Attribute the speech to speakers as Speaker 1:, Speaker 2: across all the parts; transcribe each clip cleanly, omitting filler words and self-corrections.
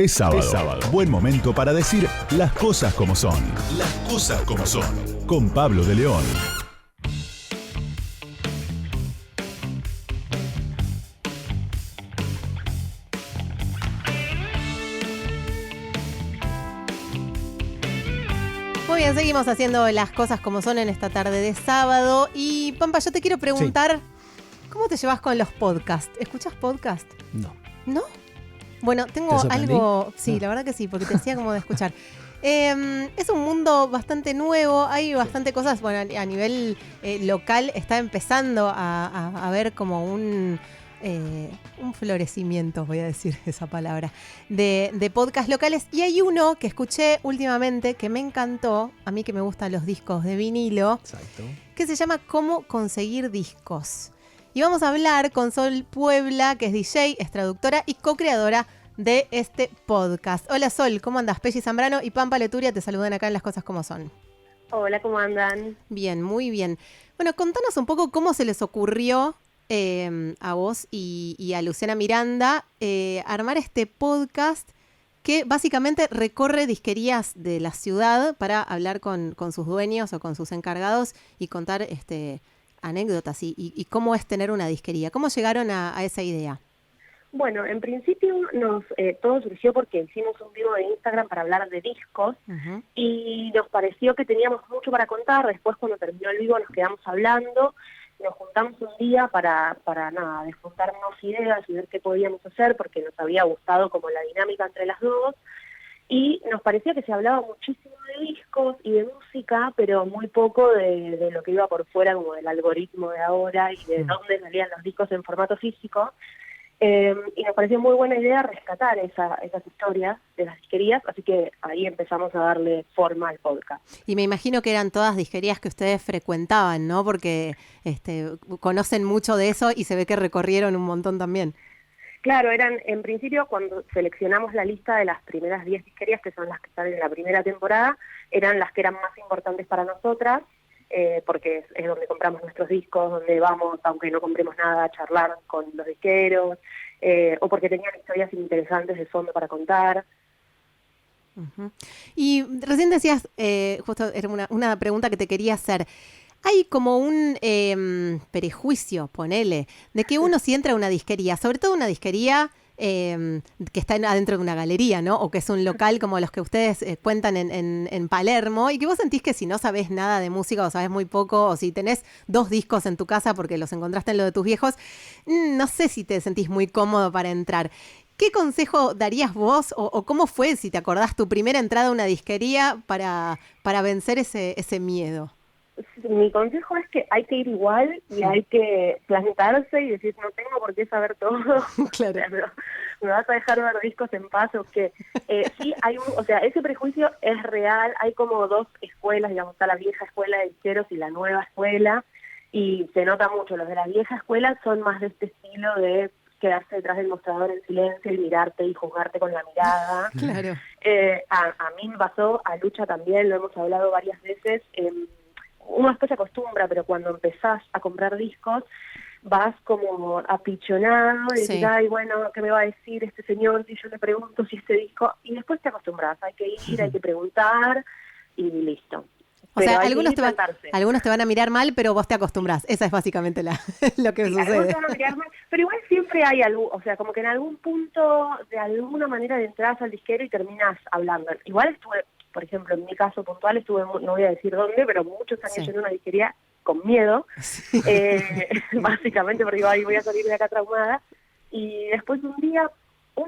Speaker 1: Es sábado. Buen momento para decir las cosas como son. Las cosas como son. Con Pablo de León.
Speaker 2: Muy bien, seguimos haciendo las cosas como son en esta tarde de sábado. Y Pampa, yo te quiero preguntar, ¿cómo te llevas con los podcasts? ¿Escuchas podcast?
Speaker 3: No.
Speaker 2: ¿No? Bueno, tengo algo... Sí, la verdad que sí, porque te decía como de escuchar. Es un mundo bastante nuevo, hay bastante cosas, bueno, a nivel local está empezando a ver como un florecimiento, voy a decir esa palabra, de podcast locales. Y hay uno que escuché últimamente que me encantó, a mí que me gustan los discos de vinilo.
Speaker 3: Exacto.
Speaker 2: Que se llama Cómo conseguir discos. Y vamos a hablar con Sol Puebla, que es DJ, es traductora y co-creadora de este podcast. Hola Sol, ¿cómo andas? Pelli Zambrano y Pampa Leturia te saludan acá en Las Cosas Como Son.
Speaker 4: Hola, ¿cómo andan?
Speaker 2: Bien, muy bien. Bueno, contanos un poco cómo se les ocurrió a vos y a Luciana Miranda armar este podcast que básicamente recorre disquerías de la ciudad para hablar con sus dueños o con sus encargados y contar anécdotas y cómo es tener una disquería. ¿Cómo llegaron a esa idea?
Speaker 4: Bueno, en principio todo surgió porque hicimos un vivo de Instagram para hablar de discos y nos pareció que teníamos mucho para contar. Después, cuando terminó el vivo, nos quedamos hablando, nos juntamos un día para disfrutarnos ideas y ver qué podíamos hacer, porque nos había gustado como la dinámica entre las dos. Y nos parecía que se hablaba muchísimo de discos y de música, pero muy poco de lo que iba por fuera, como del algoritmo de ahora y de dónde salían los discos en formato físico. Y nos pareció muy buena idea rescatar esas historias de las disquerías, así que ahí empezamos a darle forma al podcast.
Speaker 2: Y me imagino que eran todas disquerías que ustedes frecuentaban, ¿no? Porque conocen mucho de eso y se ve que recorrieron un montón también.
Speaker 4: Claro, eran, en principio, cuando seleccionamos la lista de las primeras 10 disquerías, que son las que están en la primera temporada, eran las que eran más importantes para nosotras, porque es donde compramos nuestros discos, donde vamos, aunque no compremos nada, a charlar con los disqueros, o porque tenían historias interesantes de fondo para contar.
Speaker 2: Uh-huh. Y recién decías, justo era una pregunta que te quería hacer. Hay como un prejuicio, ponele, de que uno si entra a una disquería, sobre todo una disquería que está adentro de una galería, ¿no? O que es un local como los que ustedes cuentan en Palermo, y que vos sentís que si no sabés nada de música o sabés muy poco, o si tenés 2 discos en tu casa porque los encontraste en lo de tus viejos, no sé si te sentís muy cómodo para entrar. ¿Qué consejo darías vos o cómo fue, si te acordás, tu primera entrada a una disquería para vencer ese miedo?
Speaker 4: Mi consejo es que hay que ir igual y hay que plantarse y decir, no tengo por qué saber todo.
Speaker 2: Claro.
Speaker 4: Me vas a dejar ver discos en paz o qué. Sí, ese prejuicio es real. Hay como 2 escuelas, digamos, está la vieja escuela de disqueros y la nueva escuela, y se nota mucho. Los de la vieja escuela son más de este estilo de quedarse detrás del mostrador en silencio y mirarte y juzgarte con la mirada.
Speaker 2: Claro.
Speaker 4: A mí me pasó, a Lucha también, lo hemos hablado varias veces. Uno después se acostumbra, pero cuando empezás a comprar discos, vas como apichonado y decís, ay, bueno, ¿qué me va a decir este señor si yo le pregunto si este disco? Y después te acostumbras, hay que ir, hay que preguntar y listo.
Speaker 2: O sea, algunos te van a mirar mal, pero vos te acostumbrás. Esa es básicamente lo que sucede.
Speaker 4: Algunos te van a mirar mal, pero igual siempre hay algo, o sea, como que en algún punto, de alguna manera, entras al disquero y terminas hablando. Igual estuve, por ejemplo, en mi caso puntual, estuve, no voy a decir dónde, pero muchos años en una disquería con miedo, básicamente porque voy a salir de acá traumada. Y después un día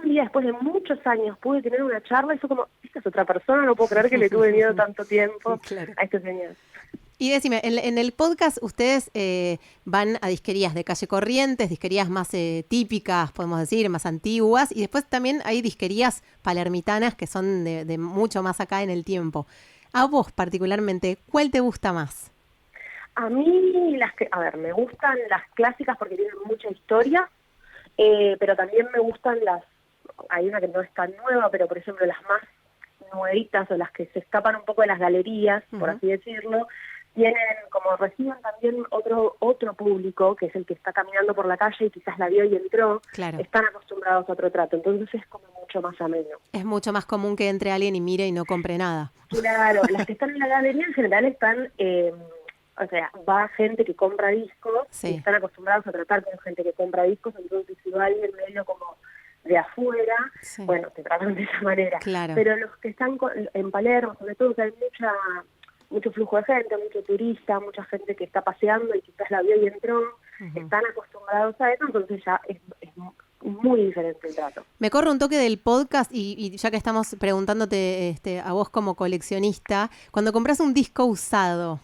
Speaker 4: después de muchos años, pude tener una charla y fue como, esta es otra persona, no puedo creer que le tuve miedo tanto tiempo a este señor.
Speaker 2: Y decime, en el podcast ustedes van a disquerías de calle Corrientes, disquerías más típicas, podemos decir, más antiguas, y después también hay disquerías palermitanas que son de mucho más acá en el tiempo. A vos particularmente, ¿cuál te gusta más?
Speaker 4: A mí, me gustan las clásicas porque tienen mucha historia, pero también me gustan hay una que no es tan nueva, pero por ejemplo las más nuevitas o las que se escapan un poco de las galerías, por así decirlo, tienen, como reciben también otro público, que es el que está caminando por la calle y quizás la vio y entró,
Speaker 2: Claro.
Speaker 4: están acostumbrados a otro trato, entonces es como mucho más ameno.
Speaker 2: Es mucho más común que entre alguien y mire y no compre nada.
Speaker 4: Claro, las que están en la galería en general están, o sea, va gente que compra discos
Speaker 2: Sí.
Speaker 4: y están acostumbrados a tratar con gente que compra discos, entonces si va alguien medio como de afuera,
Speaker 2: Sí.
Speaker 4: bueno, te tratan de esa manera.
Speaker 2: Claro.
Speaker 4: Pero los que están en Palermo, sobre todo, que hay mucho flujo de gente, mucho turista, mucha gente que está paseando y quizás la vio y entró, están acostumbrados a eso, entonces ya es muy diferente el trato.
Speaker 2: Me corro un toque del podcast y ya que estamos preguntándote a vos como coleccionista, cuando compras un disco usado,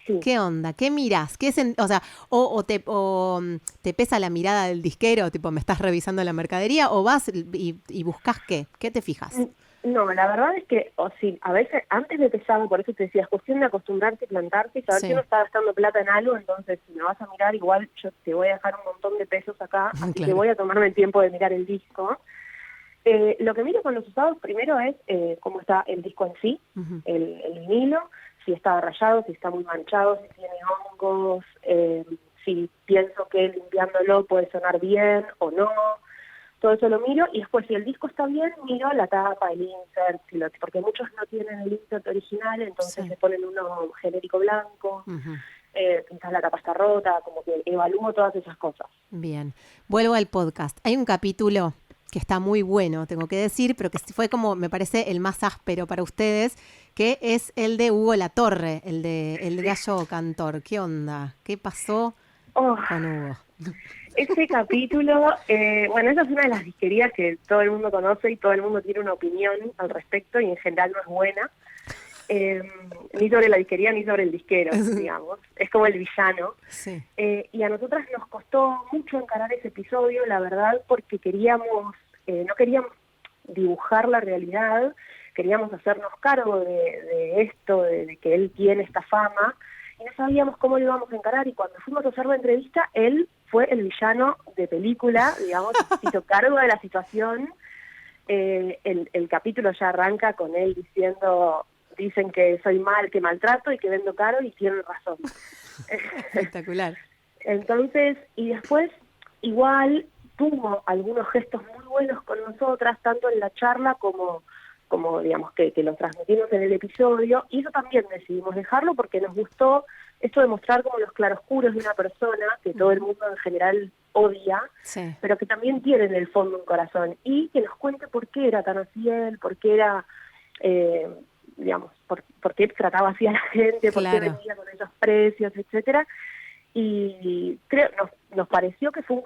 Speaker 4: Sí.
Speaker 2: ¿qué onda? ¿Qué mirás? O sea, o te pesa la mirada del disquero, tipo, me estás revisando la mercadería, o vas y buscas qué? ¿Qué te fijas?
Speaker 4: No, la verdad es que, a veces, antes me pesaba, por eso te decía, es cuestión de acostumbrarte y plantarte y saber
Speaker 2: Sí.
Speaker 4: que uno está gastando plata en algo, entonces si me vas a mirar, igual yo te voy a dejar un montón de pesos acá, así
Speaker 2: Claro.
Speaker 4: que voy a tomarme el tiempo de mirar el disco. Lo que miro con los usados primero es cómo está el disco en sí, el vinilo, si está rayado, si está muy manchado, si tiene hongos, si pienso que limpiándolo puede sonar bien o no. Todo eso lo miro y después si el disco está bien, miro la tapa, el insert, porque muchos no tienen el insert original, entonces
Speaker 2: Sí.
Speaker 4: le ponen uno genérico blanco, quizás la tapa está rota, como que evalúo todas esas cosas.
Speaker 2: Bien, vuelvo al podcast. Hay un capítulo que está muy bueno, tengo que decir, pero que fue como, me parece, el más áspero para ustedes, que es el de Hugo Latorre, el de El Gallo Cantor. ¿Qué onda? ¿Qué pasó con Hugo?
Speaker 4: Ese capítulo, bueno, esa es una de las disquerías que todo el mundo conoce y todo el mundo tiene una opinión al respecto y en general no es buena, ni sobre la disquería ni sobre el disquero, digamos. Es como el villano.
Speaker 2: Sí.
Speaker 4: Y a nosotras nos costó mucho encarar ese episodio, la verdad, porque no queríamos dibujar la realidad, queríamos hacernos cargo de esto, de que él tiene esta fama, y no sabíamos cómo lo íbamos a encarar, y cuando fuimos a hacer la entrevista, él fue el villano de película, digamos, se hizo cargo de la situación. El capítulo ya arranca con él dicen que soy mal, que maltrato y que vendo caro, y tienen razón.
Speaker 2: Espectacular.
Speaker 4: Entonces, y después, igual, tuvo algunos gestos muy buenos con nosotras, tanto en la charla como digamos, que los transmitimos en el episodio, y eso también decidimos dejarlo porque nos gustó esto de mostrar como los claroscuros de una persona que todo el mundo en general odia,
Speaker 2: Sí.
Speaker 4: pero que también tiene en el fondo un corazón, y que nos cuente por qué era tan así él, por qué era, digamos, por qué trataba así a la gente, por qué
Speaker 2: Claro.
Speaker 4: vendía con esos precios, etcétera. Y creo, nos pareció que fue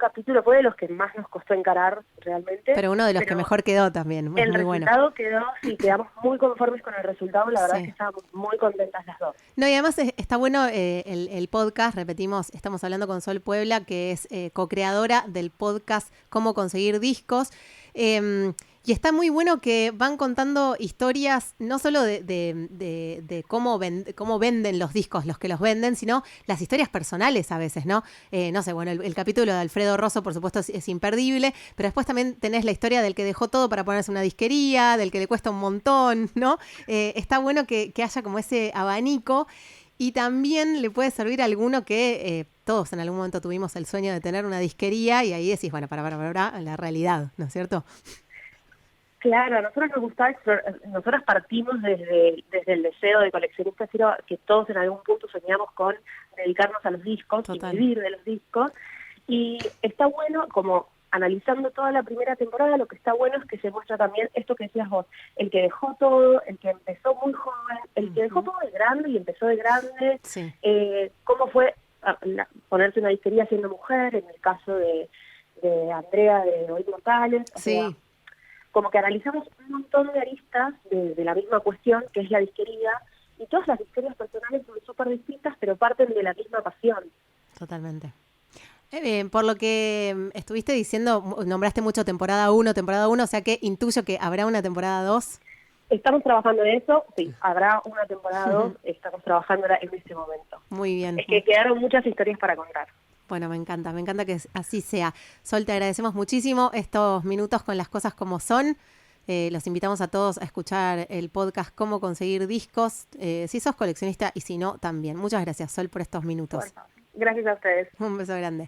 Speaker 4: de los que más nos costó encarar realmente.
Speaker 2: Pero uno de los que mejor quedó también, es
Speaker 4: El
Speaker 2: muy bueno.
Speaker 4: resultado quedó, sí, quedamos muy conformes con el resultado, la verdad
Speaker 2: Sí.
Speaker 4: es que estábamos muy contentas las dos.
Speaker 2: No, y además está bueno el podcast, repetimos, estamos hablando con Sol Puebla, que es co-creadora del podcast Cómo conseguir discos. Y está muy bueno que van contando historias, no solo de cómo venden los discos, los que los venden, sino las historias personales a veces, ¿no? No sé, bueno, el capítulo de Alfredo Rosso, por supuesto, es imperdible, pero después también tenés la historia del que dejó todo para ponerse una disquería, del que le cuesta un montón, ¿no? Está bueno que haya como ese abanico. Y también le puede servir a alguno que todos en algún momento tuvimos el sueño de tener una disquería y ahí decís, bueno, para, la realidad, ¿no es cierto?
Speaker 4: Claro, a nosotros nos gustaba nosotros partimos desde el deseo de coleccionistas, que todos en algún punto soñamos con dedicarnos a los discos.
Speaker 2: Total.
Speaker 4: Y vivir de los discos, y está bueno, como analizando toda la primera temporada, lo que está bueno es que se muestra también esto que decías vos, el que dejó todo, el que empezó muy joven, el que dejó todo de grande y empezó de grande,
Speaker 2: Sí.
Speaker 4: cómo fue ponerse una disquería siendo mujer, en el caso de Andrea de Hoy Mortales, o
Speaker 2: Sí.
Speaker 4: sea, como que analizamos un montón de aristas de la misma cuestión, que es la disquería, y todas las disquerías personales son súper distintas, pero parten de la misma pasión.
Speaker 2: Totalmente. Por lo que estuviste diciendo, nombraste mucho temporada 1, o sea que intuyo que habrá una temporada 2.
Speaker 4: Estamos trabajando en eso, sí, habrá una temporada 2, estamos trabajando en este momento.
Speaker 2: Muy bien.
Speaker 4: Es que quedaron muchas historias para contar.
Speaker 2: Bueno, me encanta que así sea. Sol, te agradecemos muchísimo estos minutos con las cosas como son. Los invitamos a todos a escuchar el podcast Cómo conseguir discos, si sos coleccionista y si no, también. Muchas gracias, Sol, por estos minutos.
Speaker 4: Bueno, gracias a ustedes.
Speaker 2: Un beso grande.